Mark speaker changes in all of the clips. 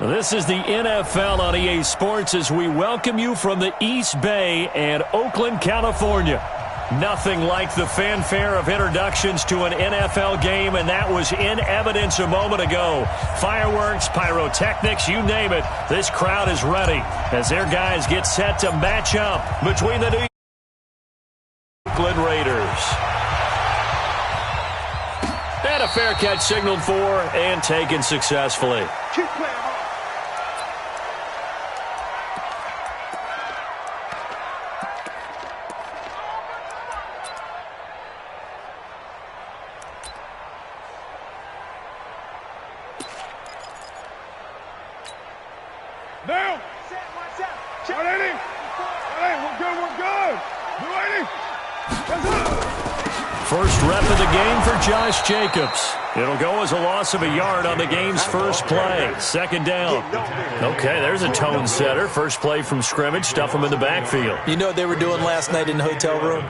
Speaker 1: This is the NFL on EA Sports as we welcome you from the East Bay and Oakland, California. Nothing like the fanfare of introductions to an NFL game, and that was in evidence a moment ago. Fireworks, pyrotechnics, you name it. This crowd is ready as their guys get set to match up between the New Oakland Raiders. And a fair catch signaled for and taken successfully.
Speaker 2: Down. Watch out. We're good.
Speaker 1: First rep of the game for Josh Jacobs. It'll go as a loss of a yard on the game's first play. Second down. Okay, there's a tone setter. First play from scrimmage. Stuff them in the backfield.
Speaker 3: You know what they were doing last night in the hotel room?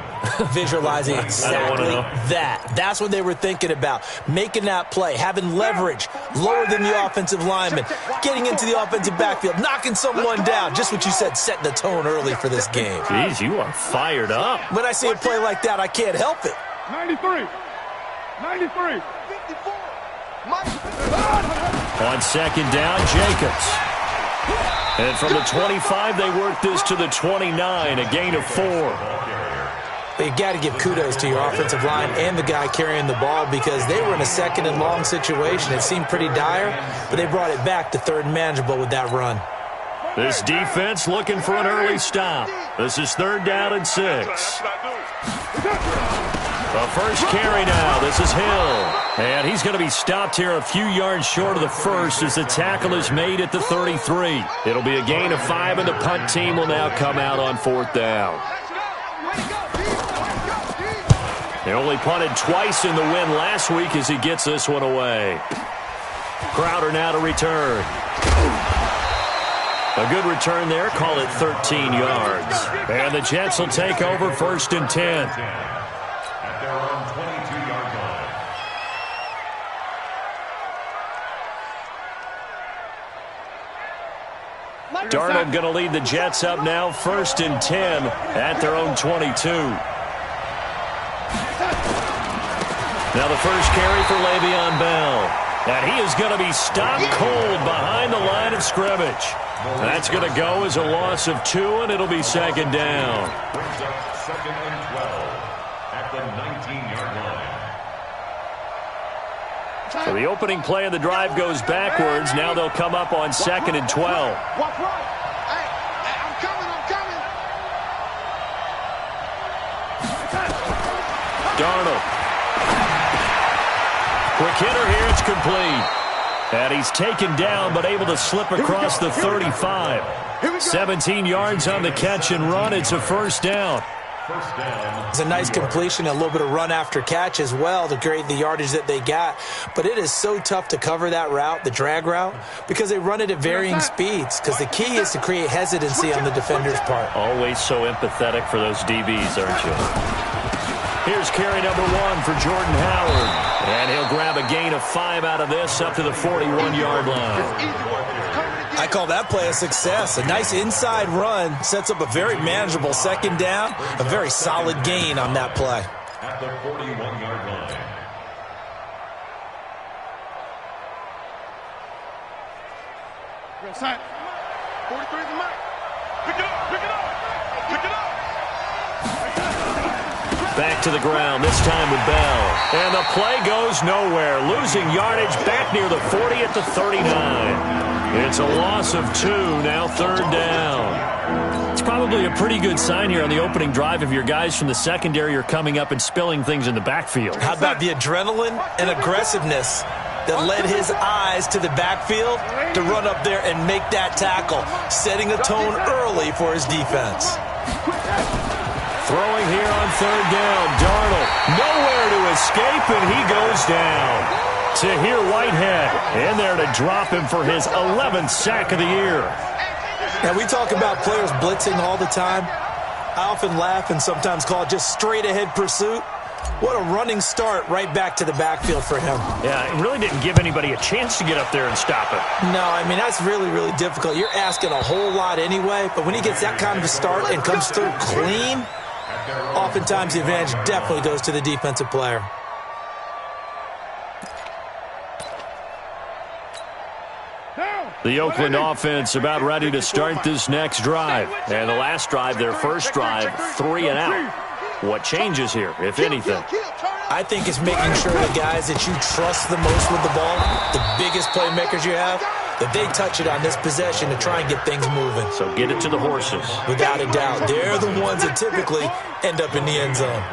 Speaker 3: Visualizing exactly that. That's what they were thinking about. Making that play, having leverage, lower than the offensive lineman, getting into the offensive backfield, knocking someone down. Just what you said, set the tone early for this game.
Speaker 1: Jeez, you are fired up.
Speaker 3: When I see a play like that, I can't help it.
Speaker 2: 93. 54.
Speaker 1: On second down, Jacobs. And from the 25, they work this to the 29, a gain of 4.
Speaker 3: You got to give kudos to your offensive line and the guy carrying the ball because they were in a second and long situation. It seemed pretty dire, but they brought it back to third and manageable with that run.
Speaker 1: This defense looking for an early stop. This is third down and 6. The first carry now. This is Hill. And he's going to be stopped here a few yards short of the first as the tackle is made at the 33. It'll be a gain of 5, and the punt team will now come out on fourth down. They only punted twice in the win last week as he gets this one away. Crowder now to return. A good return there. Call it 13 yards. And the Jets will take over first and 10. Darnold going to lead the Jets up now, first and 10 at their own 22. Now the first carry for Le'Veon Bell. And he is going to be stopped cold behind the line of scrimmage. That's going to go as a loss of 2, and it'll be second down.
Speaker 4: Second and 12 at the 19-yard line.
Speaker 1: So the opening play of the drive goes backwards. Now they'll come up on second and 12.
Speaker 2: Walk right. Hey, I'm coming.
Speaker 1: Darnold. Quick hitter here. It's complete. And he's taken down but able to slip across the 35. 17 yards on the catch and run. It's a first down.
Speaker 3: It's a nice completion, a little bit of run after catch as well to create the yardage that they got. But it is so tough to cover that route, the drag route, because they run it at varying speeds. Because the key is to create hesitancy on the defender's part.
Speaker 1: Always so empathetic for those DBs, aren't you? Here's carry number 1 for Jordan Howard. And he'll grab a gain of 5 out of this up to the 41-yard line.
Speaker 3: I call that play a success. A nice inside run sets up a very manageable second down. A very solid gain on that play.
Speaker 4: At the 41-yard line.
Speaker 2: Real side. 43 is the mark. Pick it up.
Speaker 1: Back to the ground, this time with Bell. And the play goes nowhere. Losing yardage back near the 40 at the 39. It's a loss of 2, now third down. It's probably a pretty good sign here on the opening drive if your guys from the secondary are coming up and spilling things in the backfield.
Speaker 3: How about the adrenaline and aggressiveness that led his eyes to the backfield to run up there and make that tackle, setting a tone early for his defense.
Speaker 1: Throwing here on third down, Darnold nowhere to escape, and he goes down. Tahir Whitehead in there to drop him for his 11th sack of the year.
Speaker 3: Now, we talk about players blitzing all the time. I often laugh and sometimes call it just straight-ahead pursuit. What a running start right back to the backfield for him.
Speaker 1: Yeah, it really didn't give anybody a chance to get up there and stop it.
Speaker 3: No, I mean, that's really, really difficult. You're asking a whole lot anyway, but when he gets that kind of a start and comes through clean, oftentimes the advantage definitely goes to the defensive player.
Speaker 1: The Oakland offense about ready to start this next drive. And the last drive, their first drive, 3 and out. What changes here, if anything?
Speaker 3: I think it's making sure the guys that you trust the most with the ball, the biggest playmakers you have, that they touch it on this possession to try and get things moving.
Speaker 1: So get it to the horses.
Speaker 3: Without a doubt. They're the ones that typically end up in the end zone.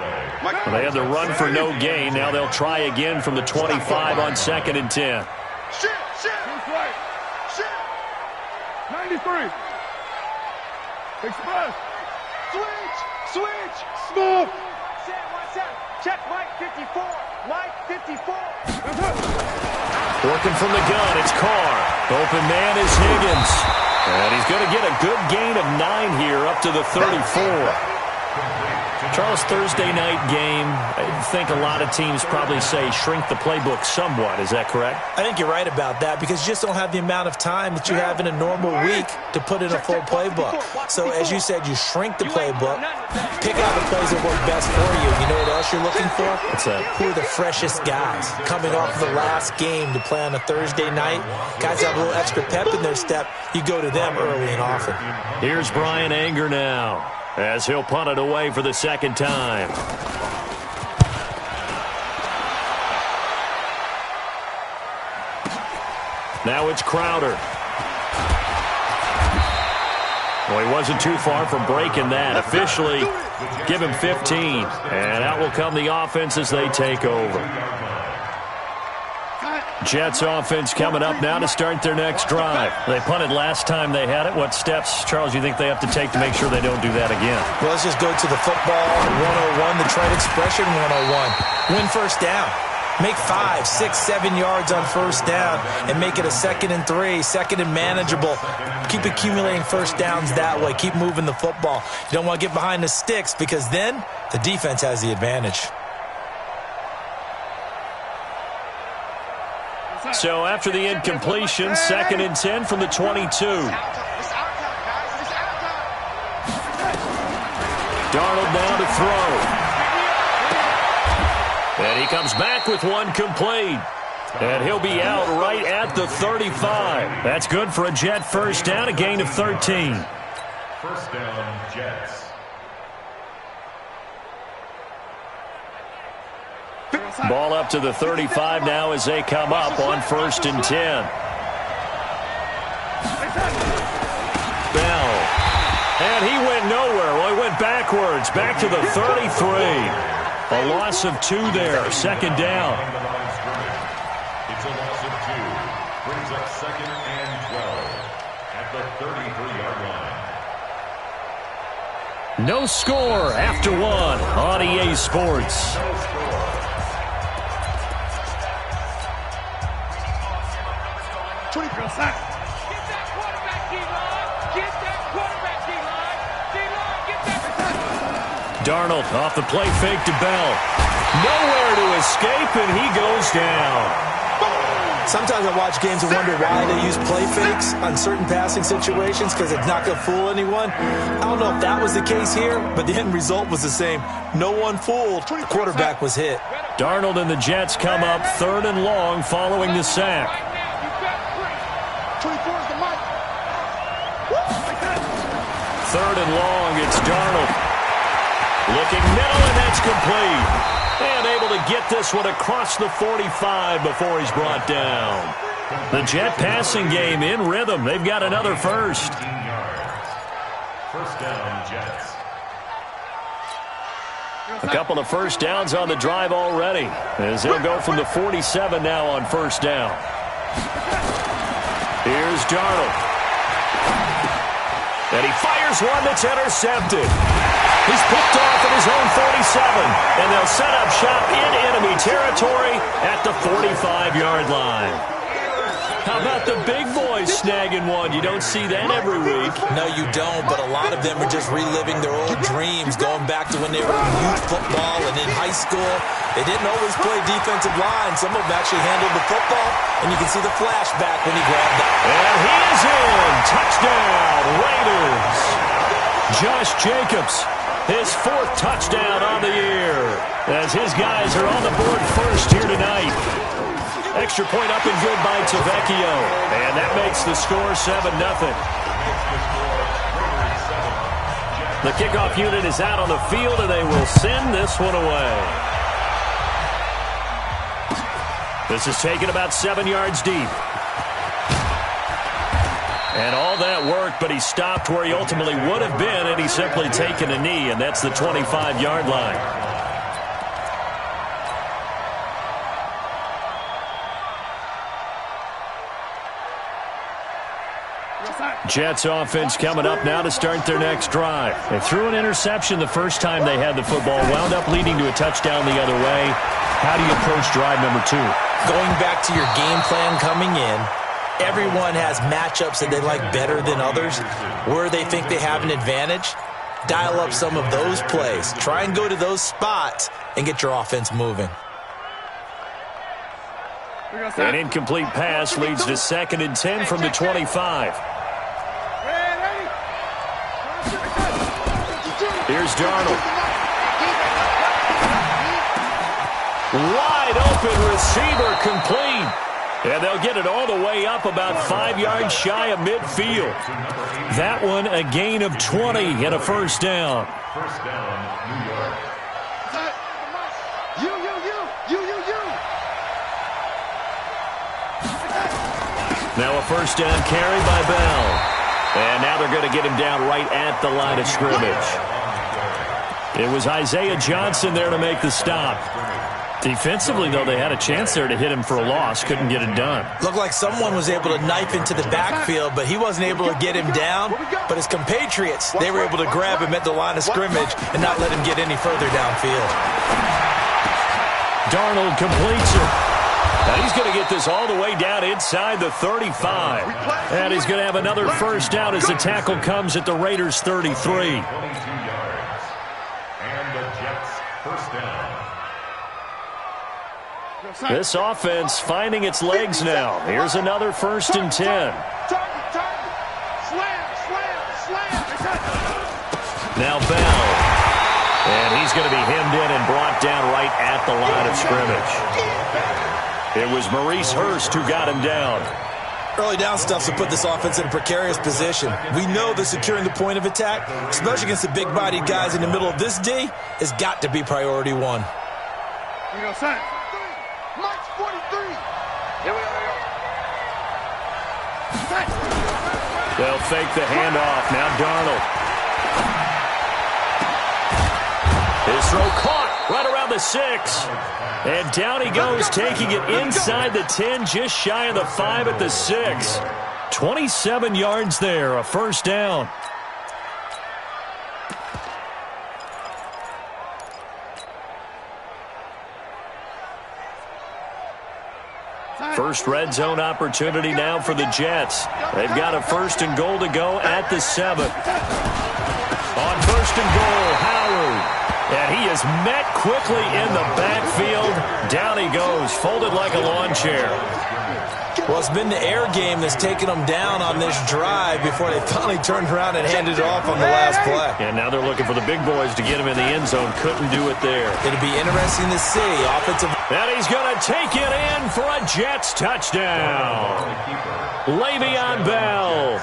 Speaker 1: Well, they had the run for no gain. Now they'll try again from the 25 on 2nd and 10.
Speaker 2: Shit. 93. Express. Switch. Smooth.
Speaker 5: What's up? Check Mike 54. Mike 54.
Speaker 1: Working from the gun, it's Carr. Open man is Higgins. And he's going to get a good gain of 9 here up to the 34. Charles, Thursday night game, I think a lot of teams probably say shrink the playbook somewhat. Is that correct?
Speaker 3: I think you're right about that because you just don't have the amount of time that you have in a normal week to put in a full playbook. So, as you said, you shrink the playbook, pick out the plays that work best for you. You know what else you're looking for?
Speaker 1: What's that?
Speaker 3: Who are the freshest guys coming off of the last game to play on a Thursday night? Guys that have a little extra pep in their step, you go to them early and often.
Speaker 1: Here's Brian Anger now, as he'll punt it away for the second time. Now it's Crowder. Well, he wasn't too far from breaking that. Officially, give him 15. And out will come the offense as they take over. Jets offense coming up now to start their next drive. They punted last time they had it. What steps, Charles, you think they have to take to make sure they don't do that again?
Speaker 3: Well, let's just go to the football 101, the trade expression 101. Win first down. Make 5, 6, 7 yards on first down and make it a 2nd and 3, 2nd and manageable. Keep accumulating first downs that way. Keep moving the football. You don't want to get behind the sticks because then the defense has the advantage.
Speaker 1: So after the incompletion, 2nd and 10 from the 22. Darnold now to throw. And he comes back with one complete. And he'll be out right at the 35. That's good for a Jet first down, a gain of 13.
Speaker 4: First down, Jets.
Speaker 1: Ball up to the 35 now as they come up on 1st and 10. Bell. And he went nowhere. Well, he went backwards, back to the 33. A loss of 2 there, 2nd down.
Speaker 4: It's a loss of 2. Brings up 2nd and 12 at the 33-yard line.
Speaker 1: No score after 1 on EA Sports. Darnold off the play fake to Bell. Nowhere to escape, and he goes down.
Speaker 3: Sometimes I watch games and wonder why they use play fakes on certain passing situations because it's not going to fool anyone. I don't know if that was the case here, but the end result was the same. No one fooled. The quarterback was hit.
Speaker 1: Darnold and the Jets come up 3rd and long following the sack. 3rd and long, it's Darnold. Looking middle, and that's complete. And able to get this one across the 45 before he's brought down. The Jet passing game in rhythm. They've got another first.
Speaker 4: First down, Jets.
Speaker 1: A couple of first downs on the drive already, as they'll go from the 47 now on 1st down. Here's Darnold. And he fires one that's intercepted. He's picked off at his own 47, and they'll set up shop in enemy territory at the 45-yard line. How about the big boys snagging one? You don't see that every week.
Speaker 3: No, you don't, but a lot of them are just reliving their old dreams, going back to when they were in youth football and in high school. They didn't always play defensive line. Some of them actually handled the football, and you can see the flashback when he grabbed it.
Speaker 1: And he is in. Touchdown, Raiders. Josh Jacobs, his 4th touchdown on the year, as his guys are on the board first here tonight. Extra point up and good by Tavecchio. And that makes the score 7-0. The kickoff unit is out on the field, and they will send this one away. This is taken about 7 yards deep. And all that worked, but he stopped where he ultimately would have been, and he's simply taken a knee, and that's the 25-yard line. Jets offense coming up now to start their next drive. They threw an interception the first time they had the football, wound up leading to a touchdown the other way. How do you approach drive number 2?
Speaker 3: Going back to your game plan coming in, everyone has matchups that they like better than others. Where they think they have an advantage, dial up some of those plays. Try and go to those spots and get your offense moving.
Speaker 1: An incomplete pass leads to 2nd and 10 from the 25. Here's Darnold. Wide open receiver complete. And they'll get it all the way up about 5 yards shy of midfield. That one a gain of 20 and a first down.
Speaker 4: First down, New York.
Speaker 1: Now a first down carry by Bell. And now they're going to get him down right at the line of scrimmage. It was Isaiah Johnson there to make the stop. Defensively, though, they had a chance there to hit him for a loss. Couldn't get it done.
Speaker 3: Looked like someone was able to knife into the backfield, but he wasn't able to get him down. But his compatriots, they were able to grab him at the line of scrimmage and not let him get any further downfield.
Speaker 1: Darnold completes it. Now he's going to get this all the way down inside the 35. And he's going to have another first down as the tackle comes at the Raiders' 33.
Speaker 4: 22 yards. And the Jets first down.
Speaker 1: This offense finding its legs now. Here's another 1st and 10. Now Bell. And he's going to be hemmed in and brought down right at the line of scrimmage. It was Maurice Hurst who got him down.
Speaker 3: Early down stuff to put this offense in a precarious position. We know that securing the point of attack, especially against the big-bodied guys in the middle of this D, has got to be priority 1.
Speaker 2: Here we go, son. March 43. Here we go.
Speaker 1: They'll fake the handoff. Now Darnold. His throw caught right around the 6. And down he goes, taking it inside the 10, just shy of the 5 at the 6. 27 yards there, a first down. First red zone opportunity now for the Jets. They've got a 1st and goal to go at the 7. On 1st and goal, Howard. And he is met quickly in the backfield. Down he goes, folded like a lawn chair.
Speaker 3: Well, it's been the air game that's taken them down on this drive before they finally turned around and handed it off on the last play.
Speaker 1: And now they're looking for the big boys to get him in the end zone. Couldn't do it there.
Speaker 3: It'll be interesting to see. Offensive.
Speaker 1: And he's going to take it in for a Jets touchdown. Le'Veon Bell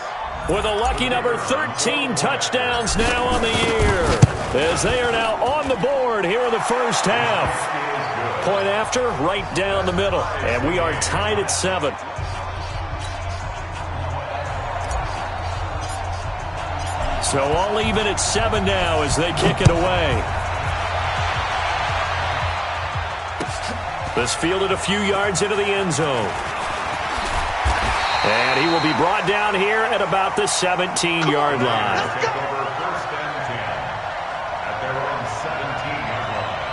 Speaker 1: with a lucky number 13 touchdowns now on the year, as they are now on the board here in the first half. Point after, right down the middle. And we are tied at 7. So all even at 7 now as they kick it away. This fielded a few yards into the end zone. And he will be brought down here at about the 17-yard line.
Speaker 4: First and 10 at their own 17-yard line.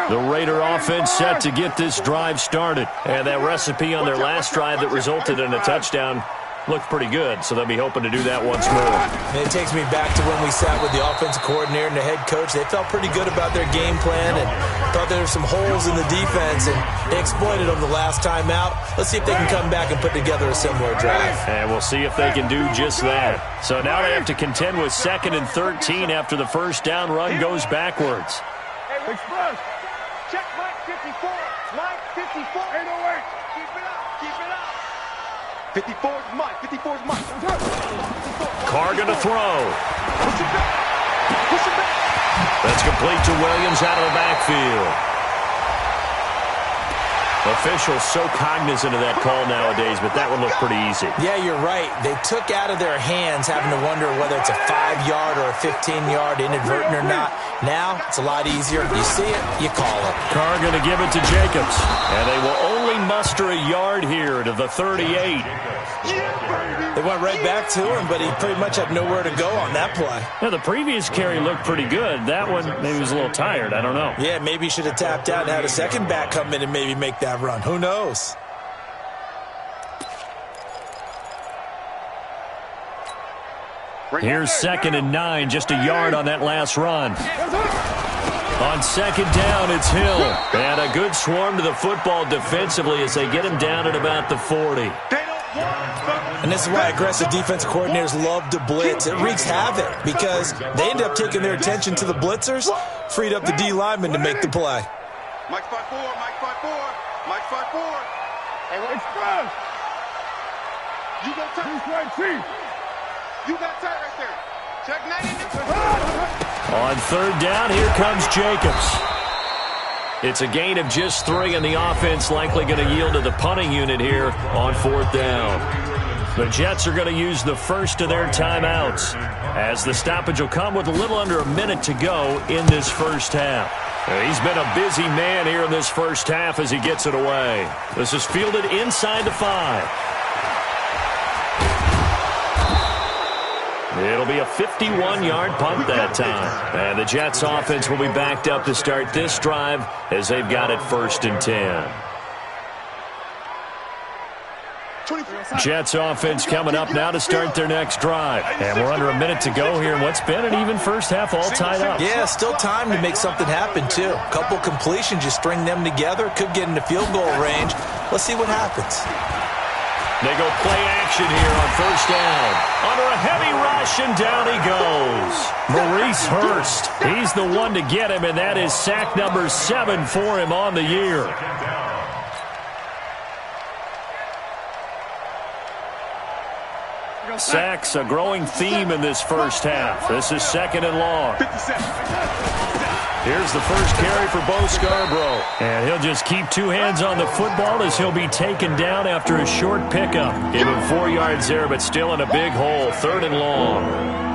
Speaker 1: The Raider offense set to get this drive started. And that recipe on their last drive that resulted in a touchdown looked pretty good, so they'll be hoping to do that once more.
Speaker 3: And it takes me back to when we sat with the offensive coordinator and the head coach. They felt pretty good about their game plan and thought there were some holes in the defense, and they exploited them the last time out. Let's see if they can come back and put together a similar drive.
Speaker 1: And we'll see if they can do just that. So now they have to contend with 2nd and 13 after the first down run goes backwards.
Speaker 5: Hey, Express. Check Mike 54. Mike 54. 808. Keep it up. Keep it up. 54 is Mike. 54 is Mike.
Speaker 1: Carr going to throw.
Speaker 5: Push it back. Push it back.
Speaker 1: That's complete to Williams out of the backfield. Officials so cognizant of that call nowadays, but that one looked pretty easy.
Speaker 3: Yeah, you're right. They took out of their hands having to wonder whether it's a 5-yard or a 15-yard inadvertent or not. Now, it's a lot easier. You see it, you call it.
Speaker 1: Carr going to give it to Jacobs. And they will only muster a yard here to the 38.
Speaker 3: They went right back to him, but he pretty much had nowhere to go on that play.
Speaker 1: Now, the previous carry looked pretty good. That one, maybe he was a little tired. I don't know.
Speaker 3: Yeah, maybe he should have tapped out and had a second back come in and maybe make that run. Who knows?
Speaker 1: Here's 2nd and 9, just a yard on that last run. On 2nd down, it's Hill. And a good swarm to the football defensively as they get him down at about the 40.
Speaker 3: And this is why aggressive defensive coordinators love to blitz. It wreaks havoc because they end up taking their attention to the blitzers, freed up the D lineman to make the play.
Speaker 2: Mike 5-4, Mike 5-4, Mike 5-4. Hey, Express. You got tight. You got tight right there. Check 90.
Speaker 1: On 3rd down, here comes Jacobs. It's a gain of just 3, and the offense likely going to yield to the punting unit here on 4th down. The Jets are going to use the first of their timeouts, as the stoppage will come with a little under a minute to go in this first half. He's been a busy man here in this first half as he gets it away. This is fielded inside the 5. It'll be a 51-yard punt that time. And the Jets offense will be backed up to start this drive as they've got it 1st and 10. Jets offense coming up now to start their next drive. And we're under a minute to go here in what's been an even first half all tied up.
Speaker 3: Yeah, still time to make something happen, too. A couple completions, you string them together, could get into field goal range. Let's see what happens.
Speaker 1: They go play action here on 1st down. Under a heavy rush, and down he goes. Maurice Hurst. He's the one to get him, and that is sack number 7 for him on the year. Sacks, a growing theme in this first half. This is 2nd and long. Here's the first carry for Bo Scarborough. And he'll just keep 2 hands on the football as he'll be taken down after a short pickup. Give him 4 yards there, but still in a big hole. 3rd and long.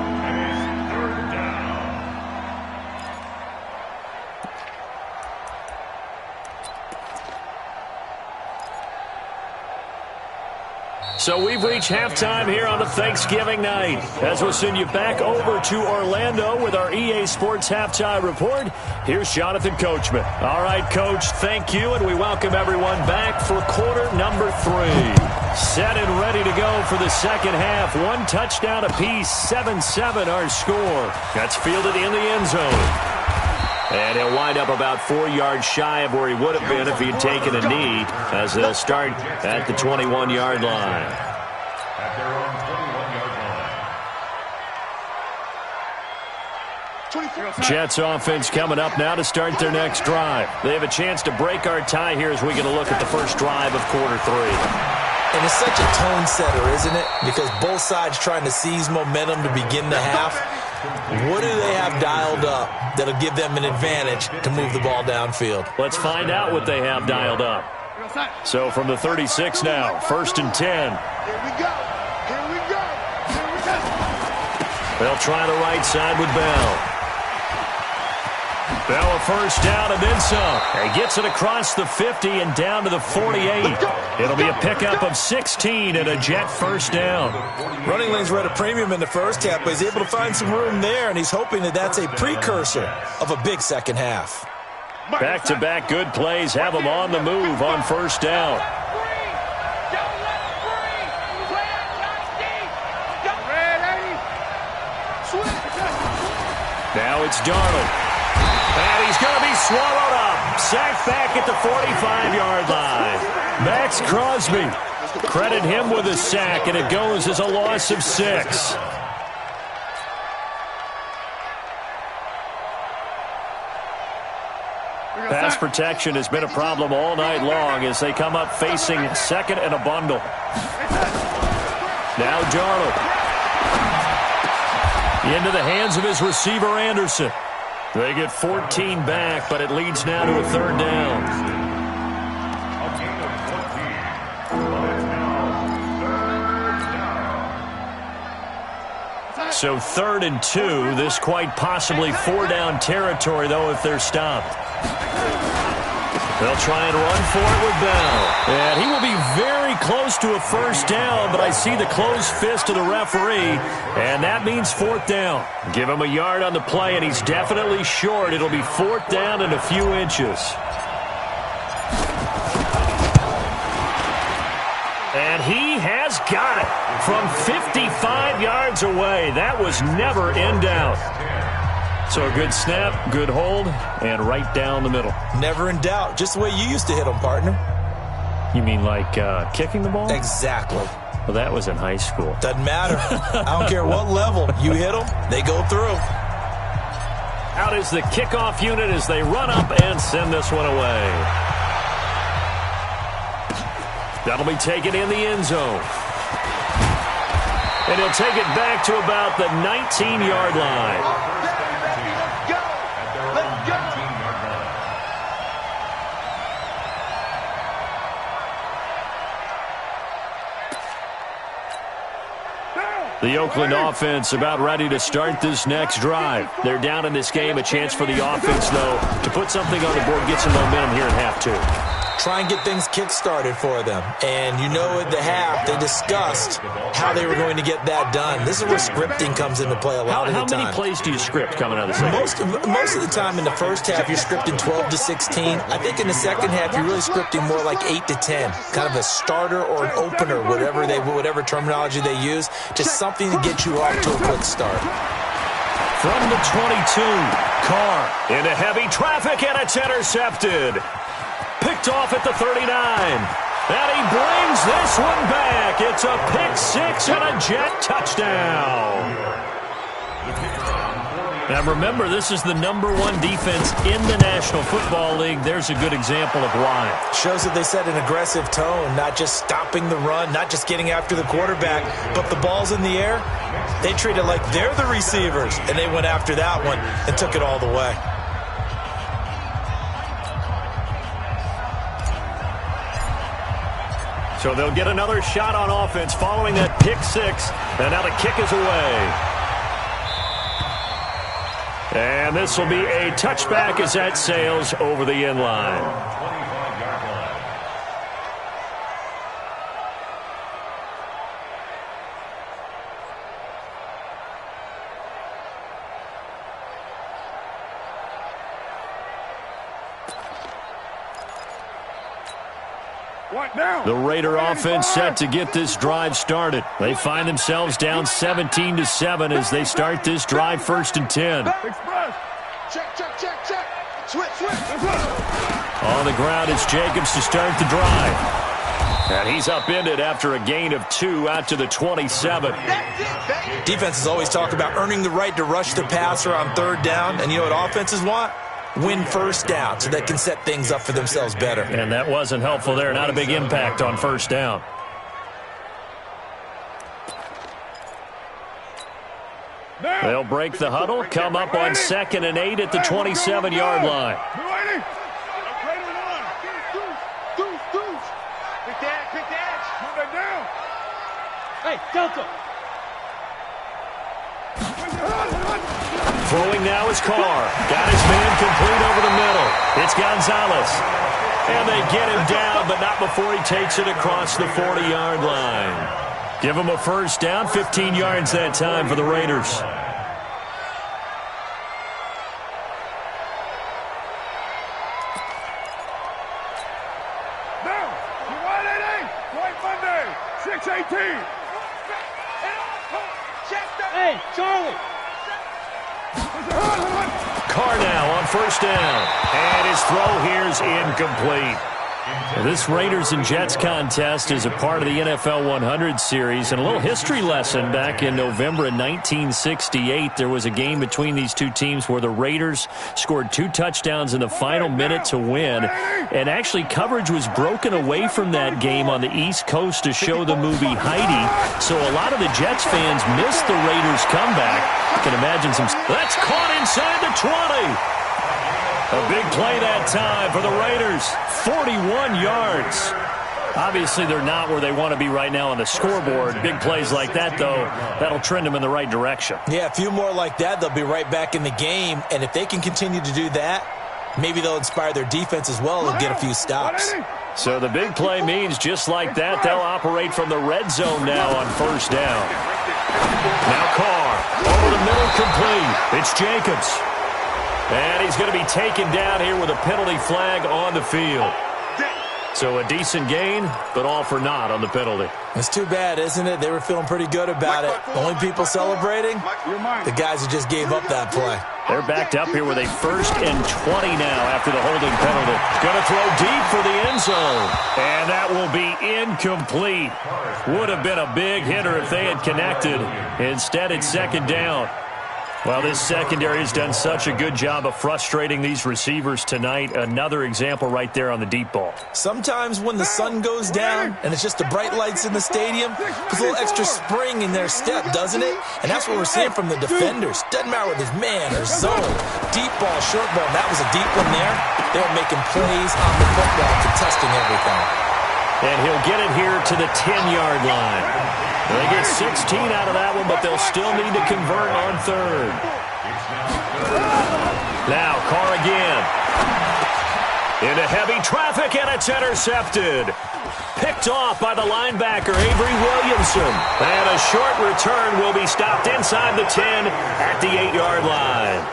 Speaker 1: So we've reached halftime here on the Thanksgiving night. As we'll send you back over to Orlando with our EA Sports Halftime Report, here's Jonathan Coachman. All right, Coach, thank you, and we welcome everyone back for quarter number 3. Set and ready to go for the second half. 1 touchdown apiece, 7-7 our score. That's fielded in the end zone. And he'll wind up about 4 yards shy of where he would have been if he'd taken a knee, as they'll start at the 21-yard line.
Speaker 4: At their own 21-yard line.
Speaker 1: Jets offense coming up now to start their next drive. They have a chance to break our tie here as we get a look at the first drive of quarter 3.
Speaker 3: And it's such a tone setter, isn't it? Because both sides trying to seize momentum to begin the half. What do they have dialed up that'll give them an advantage to move the ball downfield?
Speaker 1: Let's find out what they have dialed up. So from the 36 now, 1st and 10.
Speaker 2: Here we go. Here we go. Here we go.
Speaker 1: They'll try the right side with Bell. Bell a first down and then some. He gets it across the 50 and down to the 48. It'll be a pickup of 16 and a Jet first down.
Speaker 3: Running lanes were at a premium in the first half, but he's able to find some room there, and he's hoping that that's a precursor of a big second half.
Speaker 1: Back-to-back good plays have them on the move on first down. Now it's Darnold. And he's going to be swallowed up. Sacked back at the 45-yard line. Max Crosby. Credit him with a sack, and it goes as a loss of 6. Pass protection has been a problem all night long as they come up facing second and a bundle. Now Darnold. Into the hands of his receiver, Anderson. They get 14 back, but it leads now to a third down.
Speaker 4: A gain of 14. But it's now third down.
Speaker 1: So 3rd and 2. This quite possibly 4-down territory, though, if they're stopped. They'll try and run for it with Bell. And he will be very close to a first down, but I see the closed fist of the referee, and that means 4th down. Give him a yard on the play, and he's definitely short. It'll be 4th down and a few inches. And he has got it from 55 yards away. That was never in doubt. So a good snap, good hold, and right down the middle.
Speaker 3: Never in doubt. Just the way you used to hit them, partner.
Speaker 1: You mean like kicking the ball?
Speaker 3: Exactly.
Speaker 1: Well, that was in high school.
Speaker 3: Doesn't matter. I don't care what level. You hit them, they go through.
Speaker 1: Out is the kickoff unit as they run up and send this one away. That'll be taken in the end zone. And he'll take it back to about the 19-yard line. The Oakland offense about ready to start this next drive. They're down in this game. A chance for the offense, though, to put something on the board, get some momentum here at half 2.
Speaker 3: Try and get things kick-started for them. And you know at the half, they discussed how they were going to get that done. This is where scripting comes into play a lot of the time.
Speaker 1: How many plays do you script coming out of the second?
Speaker 3: Most of the time in the first half, you're scripting 12 to 16. I think in the second half, you're really scripting more like 8 to 10. Kind of a starter or an opener, whatever terminology they use. Just something to get you off to a quick start.
Speaker 1: From the 22, Carr into heavy traffic, and it's intercepted. Picked off at the 39. And he brings this one back. It's a pick 6 and a Jet touchdown. Now remember, this is the #1 defense in the National Football League. There's a good example of why.
Speaker 3: Shows that they set an aggressive tone, not just stopping the run, not just getting after the quarterback, but the ball's in the air. They treat it like they're the receivers, and they went after that one and took it all the way.
Speaker 1: So they'll get another shot on offense following that pick 6. And now the kick is away. And this will be a touchback as that sails over the end line. The Raider offense set to get this drive started. They find themselves down 17-7 as they start this drive 1st and 10.
Speaker 2: Check. Switch.
Speaker 1: On the ground, it's Jacobs to start the drive. And he's upended after a gain of 2 out to the 27.
Speaker 3: Defenses always talk about earning the right to rush the passer on 3rd down. And you know what offenses want? Win 1st down so they can set things up for themselves better.
Speaker 1: And that wasn't helpful there. Not a big impact on 1st down. They'll break the huddle, come up on 2nd and 8 at the 27-yard line.
Speaker 5: Pick the edge. Move that down. Hey, Delta.
Speaker 1: Throwing now is Carr. Got his man complete over the middle. It's Gonzalez. And they get him down, but not before he takes it across the 40-yard line. Give him a 1st down, 15 yards that time for the Raiders.
Speaker 5: Watch 18. Hey, Charlie.
Speaker 1: Carr now on first down. And his throw here is incomplete. This Raiders and Jets contest is a part of the NFL 100 series. And a little history lesson, back in November of 1968, there was a game between these two teams where the Raiders scored 2 touchdowns in the final minute to win. And actually coverage was broken away from that game on the East Coast to show the movie Heidi. So a lot of the Jets fans missed the Raiders' comeback. You can imagine some... That's caught inside the 20. A big play that time for the Raiders. 41 yards. Obviously, they're not where they want to be right now on the scoreboard. Big plays like that, though, that'll trend them in the right direction.
Speaker 3: Yeah, a few more like that, they'll be right back in the game. And if they can continue to do that, maybe they'll inspire their defense as well and get a few stops.
Speaker 1: So the big play means just like that, they'll operate from the red zone now on first down. Now Carr, over the middle, complete. It's Jacobs. And he's going to be taken down here with a penalty flag on the field. So a decent gain, but all for naught on the penalty.
Speaker 3: It's too bad, isn't it? They were feeling pretty good about it. The only people celebrating, the guys who just gave up that play.
Speaker 1: They're backed up here with a 1st and 20 now after the holding penalty. Going to throw deep for the end zone. And that will be incomplete. Would have been a big hitter if they had connected. Instead, it's 2nd down. Well, this secondary has done such a good job of frustrating these receivers tonight. Another example right there on the deep ball.
Speaker 3: Sometimes when the sun goes down and it's just the bright lights in the stadium, there's a little extra spring in their step, doesn't it? And that's what we're seeing from the defenders. Doesn't matter whether it's man or zone. Deep ball, short ball. That was a deep one there. They were making plays on the football, contesting everything.
Speaker 1: And he'll get it here to the 10-yard line. They get 16 out of that one, but they'll still need to convert on 3rd. Now, Carr again. Into heavy traffic, and it's intercepted. Picked off by the linebacker, Avery Williamson. And a short return will be stopped inside the 10 at the 8-yard line.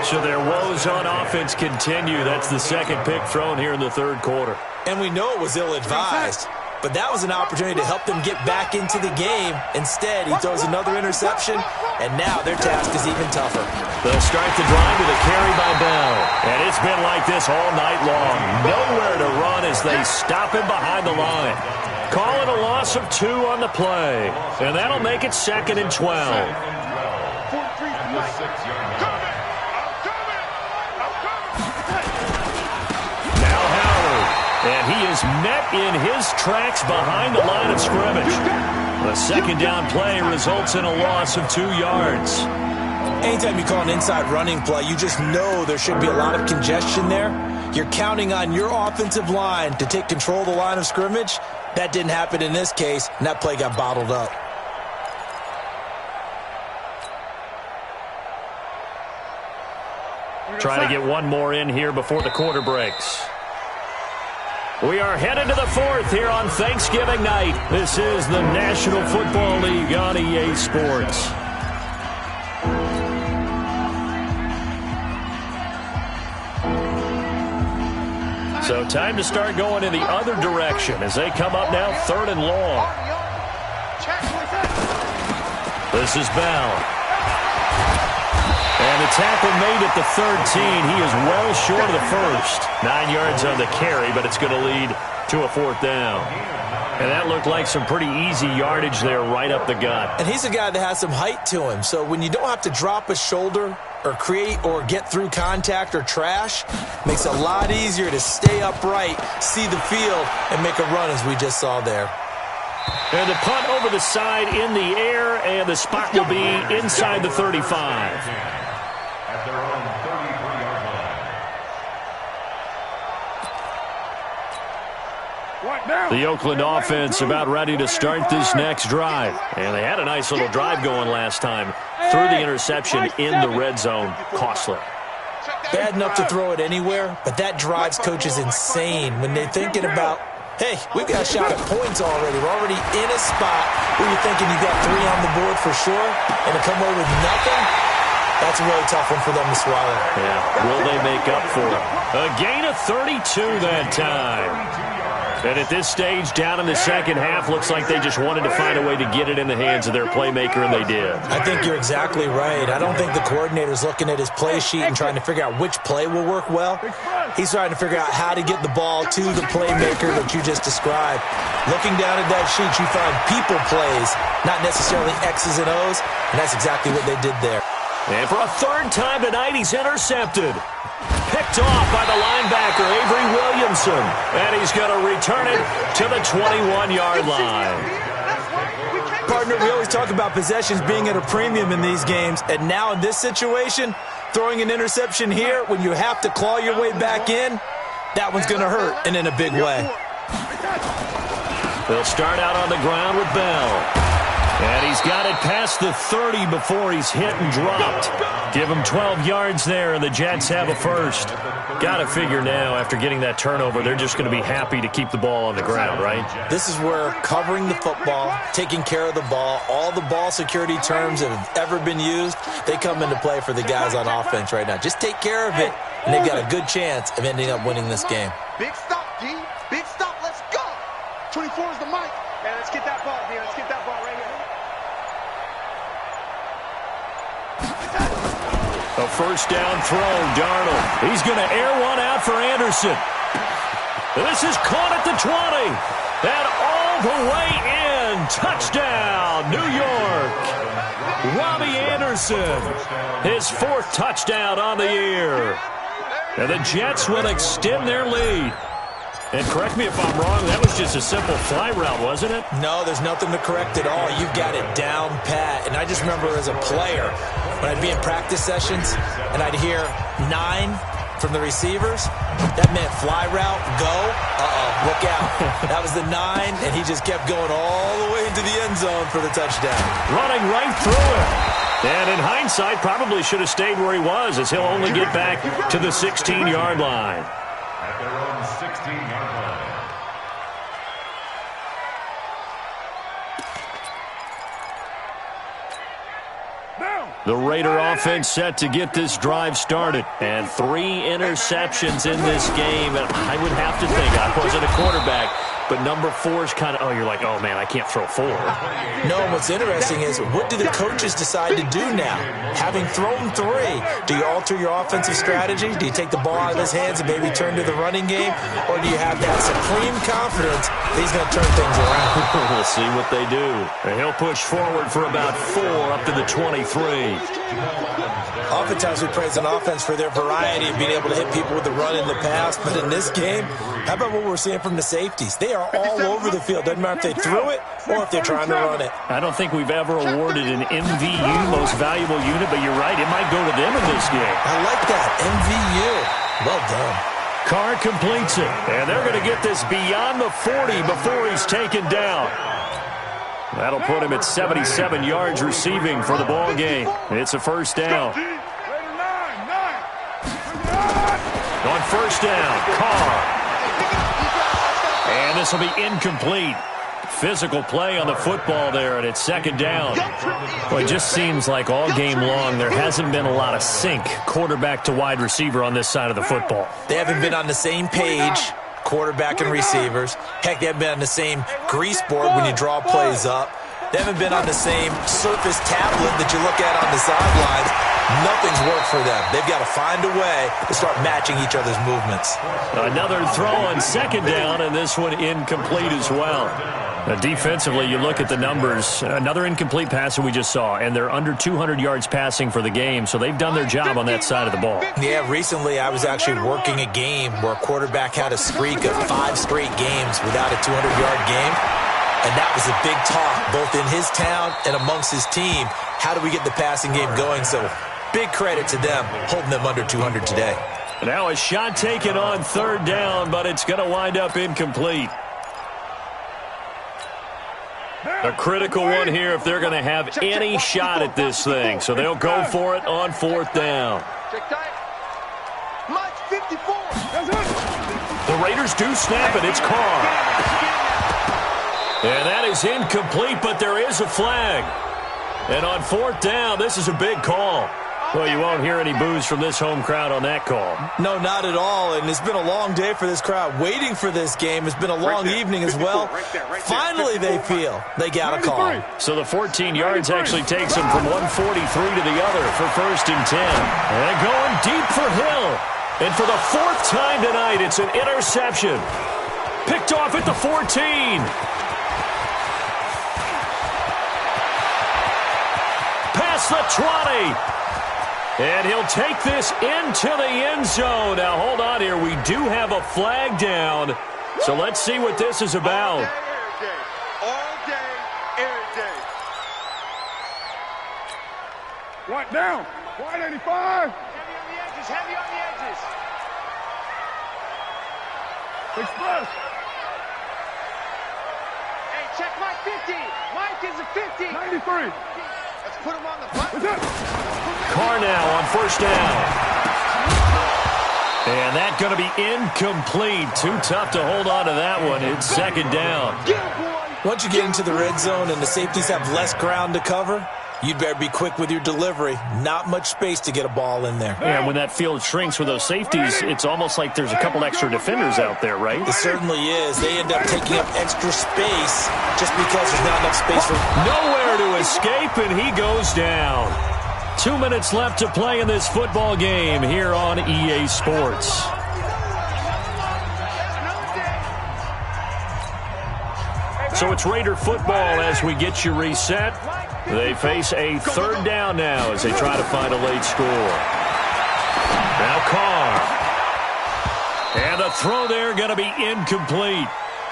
Speaker 1: So their woes on offense continue. That's the 2nd pick thrown here in the 3rd quarter.
Speaker 3: And we know it was ill-advised. But that was an opportunity to help them get back into the game. Instead, he throws another interception, and now their task is even tougher.
Speaker 1: They'll start the drive with a carry by Bell. And it's been like this all night long. Nowhere to run as they stop him behind the line. Call it a loss of 2 on the play. And that'll make it 2nd and 12. And he is met in his tracks behind the line of scrimmage. The 2nd down play results in a loss of 2 yards.
Speaker 3: Anytime you call an inside running play, you just know there should be a lot of congestion there. You're counting on your offensive line to take control of the line of scrimmage. That didn't happen in this case, and that play got bottled up.
Speaker 1: Trying to get one more in here before the quarter breaks. We are headed to the 4th here on Thanksgiving night. This is the National Football League on EA Sports. So time to start going in the other direction as they come up now 3rd and long. This is Bell. And the tackle made at the 13. He is well short of the 1st. 9 yards on the carry, but it's going to lead to a 4th down. And that looked like some pretty easy yardage there right up the gut.
Speaker 3: And he's a guy that has some height to him. So when you don't have to drop a shoulder or create or get through contact or trash, makes it a lot easier to stay upright, see the field, and make a run as we just saw there.
Speaker 1: And the punt over the side in the air, and the spot will be inside the 35.
Speaker 4: At their own 33-yard line.
Speaker 1: The Oakland offense about ready to start this next drive. And they had a nice little drive going last time. Threw the interception in the red zone. Costly.
Speaker 3: Bad enough to throw it anywhere, but that drives coaches insane when they're thinking about, hey, we've got a shot at points already. We're already in a spot where you're thinking you've got 3 on the board for sure, and to come away with nothing, that's a really tough one for them to swallow.
Speaker 1: Yeah, will they make up for it? A gain of 32 that time. And at this stage, down in the second half, looks like they just wanted to find a way to get it in the hands of their playmaker, and they did.
Speaker 3: I think you're exactly right. I don't think the coordinator's looking at his play sheet and trying to figure out which play will work well. He's trying to figure out how to get the ball to the playmaker that you just described. Looking down at that sheet, you find people plays, not necessarily X's and O's, and that's exactly what they did there.
Speaker 1: And for a third time tonight, he's intercepted. Picked off by the linebacker, Avery Williamson. And he's going to return it to the 21-yard line.
Speaker 3: Partner, we always talk about possessions being at a premium in these games. And now in this situation, throwing an interception here when you have to claw your way back in, that one's going to hurt, and in a big way.
Speaker 1: They'll start out on the ground with Bell. And he's got it past the 30 before he's hit and dropped. Give him 12 yards there, and the Jets have a first. Got to figure now, after getting that turnover, they're just going to be happy to keep the ball on the ground, right?
Speaker 3: This is where covering the football, taking care of the ball, all the ball security terms that have ever been used, they come into play for the guys on offense right now. Just take care of it, and they've got a good chance of ending up winning this game.
Speaker 2: Big stop, D. Big stop. Let's go. 24 is the mic.
Speaker 5: Man, let's get that ball here. Let's get that ball right here.
Speaker 1: A first down throw, Darnold. He's going to air one out for Anderson. This is caught at the 20. And all the way in. Touchdown, New York. Robbie Anderson. His fourth touchdown on the year. And the Jets will extend their lead. And correct me if I'm wrong, that was just a simple fly route, wasn't it?
Speaker 3: No, there's nothing to correct at all. You've got it down pat. And I just remember as a player, when I'd be in practice sessions and I'd hear 9 from the receivers, that meant fly route, go, look out. That was the 9, and he just kept going all the way into the end zone for the touchdown.
Speaker 1: Running right through it. And in hindsight, probably should have stayed where he was, as he'll only get back to the 16-yard line.
Speaker 4: At their own 16-yard line.
Speaker 1: The Raider offense set to get this drive started. And 3 interceptions in this game. And I would have to think, I wasn't a quarterback, but number 4 is kind of, you're like, oh, man, I can't throw 4.
Speaker 3: No, what's interesting is, what do the coaches decide to do now? Having thrown 3, do you alter your offensive strategy? Do you take the ball out of his hands and maybe turn to the running game? Or do you have that supreme confidence that he's going to turn things around?
Speaker 1: We'll see what they do. And he'll push forward for about 4 up to the 23.
Speaker 3: Oftentimes we praise an offense for their variety of being able to hit people with the run in the pass, but in this game, how about what we're seeing from the safeties? They are all over the field. Doesn't matter if they threw it or if they're trying to run it.
Speaker 1: I don't think we've ever awarded an MVU, most valuable unit, but you're right, it might go to them in this game.
Speaker 3: I like that, MVU. Well done.
Speaker 1: Carr completes it, and they're going to get this beyond the 40 before he's taken down. That'll put him at 77 yards receiving for the ball game. It's a first down. On first down, Carr. And this will be incomplete. Physical play on the football there, and it's second down. Well, it just seems like all game long there hasn't been a lot of sync quarterback to wide receiver on this side of the football.
Speaker 3: They haven't been on the same page, quarterback and receivers. Heck, they haven't been on the same grease board when you draw plays up. They haven't been on the same surface tablet that you look at on the sidelines. Nothing's worked for them. They've got to find a way to start matching each other's movements.
Speaker 1: Another throw on second down, and this one incomplete as well. Defensively, you look at the numbers. Another incomplete pass that we just saw, and they're under 200 yards passing for the game, so they've done their job on that side of the ball.
Speaker 3: Yeah, recently I was actually working a game where a quarterback had a streak of 5 straight games without a 200-yard game, and that was a big talk both in his town and amongst his team. How do we get the passing game going? So big credit to them holding them under 200 today.
Speaker 1: Now a shot taken on third down, but it's going to wind up incomplete. A critical one here if they're going to have any shot at this thing. So they'll go for it on fourth down. The Raiders do snap it. It's Carr. And that is incomplete, but there is a flag. And on fourth down, this is a big call. Well, you won't hear any boos from this home crowd on that call.
Speaker 3: No, not at all, and it's been a long day for this crowd. Waiting for this game. It's been a long evening as well. Finally, they feel they got a call.
Speaker 1: So the 14 yards actually takes them from 143 to the other for 1st and 10. And going deep for Hill. And for the 4th time tonight, it's an interception. Picked off at the 14. Past the 20. And he'll take this into the end zone. Now, hold on here. We do have a flag down. So let's see what this is about.
Speaker 2: All day, every day.
Speaker 5: Right down. 185.
Speaker 2: Heavy on the edges.
Speaker 5: Express.
Speaker 2: Hey, check Mike 50. Mike is a 50.
Speaker 5: 93.
Speaker 2: Let's put him on the button.
Speaker 1: Carr now on 1st down. And that's going to be incomplete. Too tough to hold on to that one. It's 2nd down.
Speaker 3: Once you get into the red zone and the safeties have less ground to cover, you'd better be quick with your delivery. Not much space to get a ball in there.
Speaker 1: Yeah, when that field shrinks with those safeties, it's almost like there's a couple extra defenders out there, right?
Speaker 3: It certainly is. They end up taking up extra space just because there's not enough space for...
Speaker 1: Nowhere to escape, and he goes down. 2 minutes left to play in this football game here on EA Sports. So it's Raider football as we get you reset. They face a 3rd down now as they try to find a late score. Now Carr. And the throw there going to be incomplete.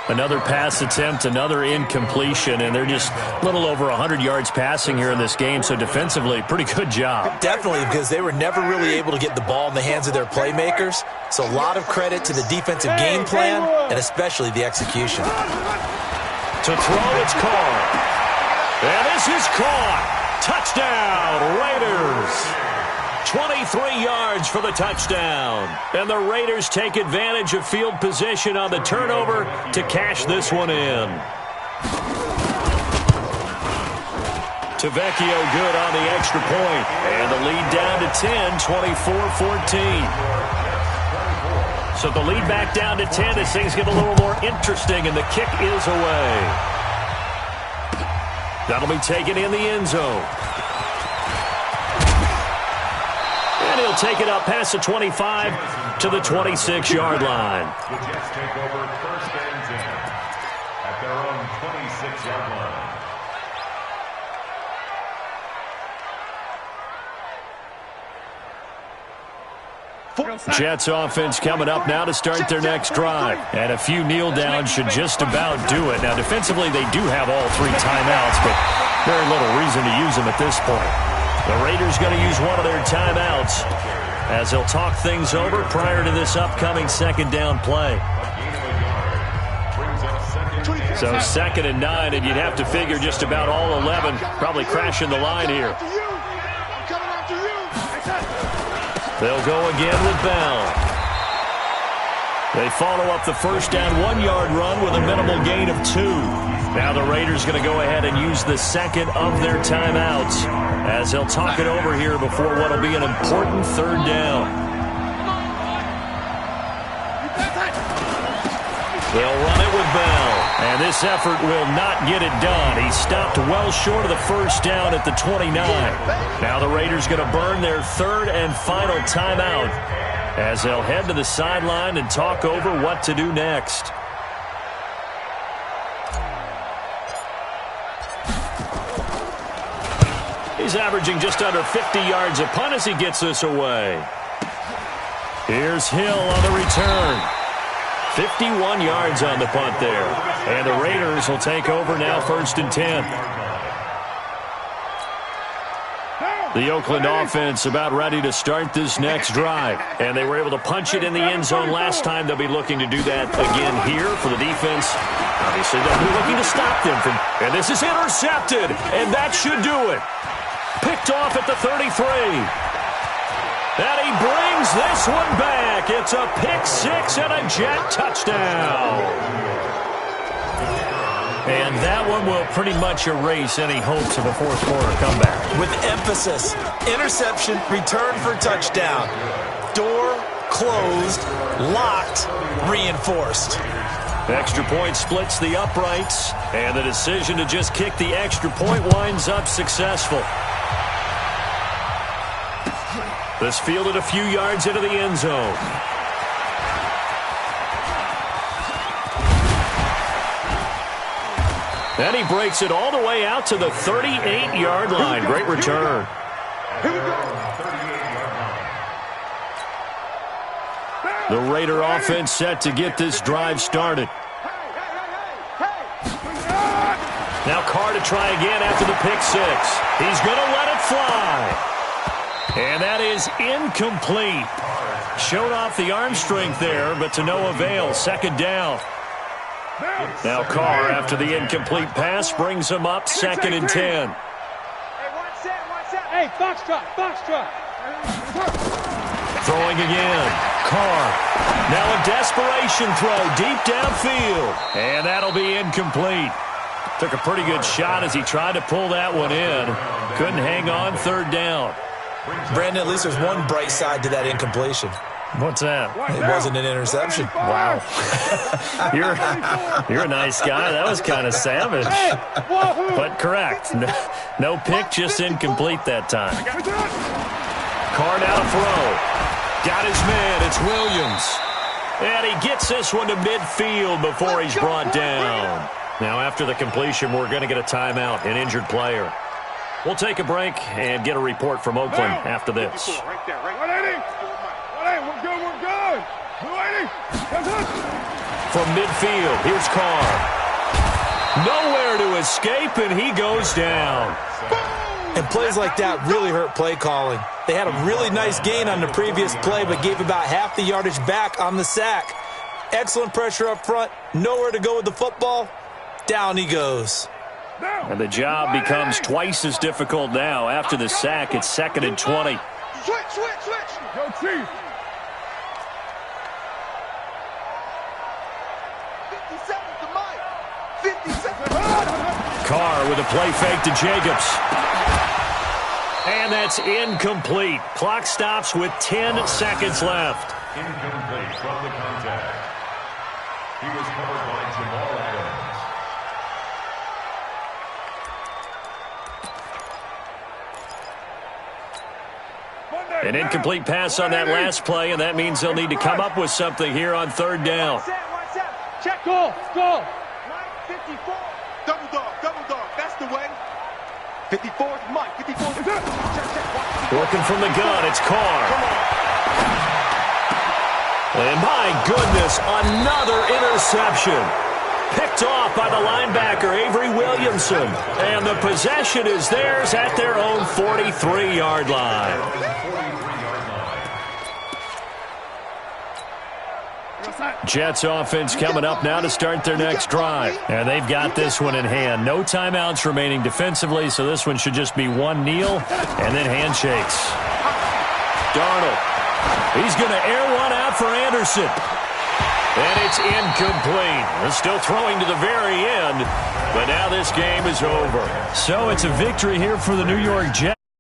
Speaker 1: Another pass attempt, another incompletion, and they're just a little over 100 yards passing here in this game, so defensively, pretty good job.
Speaker 3: Definitely, because they were never really able to get the ball in the hands of their playmakers, so a lot of credit to the defensive game plan and especially the execution.
Speaker 1: To throw, it's Carr. And this is caught. Touchdown, Raiders. 23 yards for the touchdown. And the Raiders take advantage of field position on the turnover to cash this one in. Tavecchio good on the extra point. And the lead down to 10, 24-14. So the lead back down to 10 as things get a little more interesting, and the kick is away. That'll be taken in the end zone. And he'll take it up past the 25 to the 26-yard line.
Speaker 4: The Jets take over 1st and 10 at their own 26-yard line.
Speaker 1: Jets offense coming up now to start their next drive. And a few kneel downs should just about do it. Now, defensively, they do have all 3 timeouts, but very little reason to use them at this point. The Raiders going to use one of their timeouts as they'll talk things over prior to this upcoming 2nd down play. So 2nd and 9, and you'd have to figure just about all 11 probably crashing the line here. They'll go again with Bell. They follow up the 1st down 1-yard run with a minimal gain of 2. Now the Raiders going to go ahead and use the 2nd of their timeouts as they'll talk it over here before what will be an important 3rd down. They'll run it with Bell. And this effort will not get it done. He stopped well short of the 1st down at the 29. Now the Raiders going to burn their 3rd and final timeout as they'll head to the sideline and talk over what to do next. He's averaging just under 50 yards a punt as he gets this away. Here's Hill on the return. 51 yards on the punt there. And the Raiders will take over now 1st and 10. The Oakland offense about ready to start this next drive. And they were able to punch it in the end zone last time. They'll be looking to do that again here for the defense. Obviously, they'll be looking to stop them from... And this is intercepted. And that should do it. Picked off at the 33. And he brings this one back. It's a pick 6 and a Jet touchdown. And that one will pretty much erase any hopes of a fourth-quarter comeback.
Speaker 3: With emphasis, interception, return for touchdown. Door closed, locked, reinforced.
Speaker 1: Extra point splits the uprights, and the decision to just kick the extra point winds up successful. This fielded a few yards into the end zone. And he breaks it all the way out to the 38-yard line. Great return.
Speaker 2: Here we go.
Speaker 1: The Raider offense set to get this drive started. Now Carr to try again after the pick six. He's going to let it fly. And that is incomplete. Showed off the arm strength there, but to no avail. Second down. Now Carr, after the incomplete pass, brings him up 2nd and 10.
Speaker 5: Hey, watch that. Hey, foxtrot.
Speaker 1: Throwing again. Carr. Now a desperation throw deep downfield. And that'll be incomplete. Took a pretty good shot as he tried to pull that one in. Couldn't hang on, 3rd down.
Speaker 3: Brandon, at least there's one bright side to that incompletion.
Speaker 1: What's that?
Speaker 3: It wasn't an interception.
Speaker 1: Wow. You're a nice guy. That was kind of savage. But correct. No pick, just incomplete that time. Carr now to throw. Got his man. It's Williams. And he gets this one to midfield before he's brought down. Now after the completion, we're going to get a timeout, an injured player. We'll take a break and get a report from Oakland after this.
Speaker 2: Right there, right. We're good.
Speaker 1: From midfield, here's Carr. Nowhere to escape, and he goes down.
Speaker 3: And plays like that really hurt play calling. They had a really nice gain on the previous play, but gave about half the yardage back on the sack. Excellent pressure up front. Nowhere to go with the football. Down he goes.
Speaker 1: And the job becomes twice as difficult now. After the sack, it's 2nd and 20.
Speaker 2: Switch. Yo, Chief. 57 to Mike. 57.
Speaker 1: Carr with a play fake to Jacobs. And that's incomplete. Clock stops with 10 seconds left.
Speaker 4: Incomplete from the contact. He was covered by Jamal Adams.
Speaker 1: An incomplete pass on that last play, and that means they'll need to come up with something here on 3rd down.
Speaker 5: Watch that. Check, goal. Mike, 54.
Speaker 2: Double dog. That's the way. 54 is Mike. 54 is check.
Speaker 1: Looking from the gun, it's Carr. And my goodness, another interception. Picked off by the linebacker, Avery Williamson. And the possession is theirs at their own 43-yard line. Jets offense coming up now to start their next drive. And they've got this one in hand. No timeouts remaining defensively, so this one should just be one kneel and then handshakes. Darnold. He's going to air one out for Anderson. And it's incomplete. They're still throwing to the very end, but now this game is over. So it's a victory here for the New York Jets.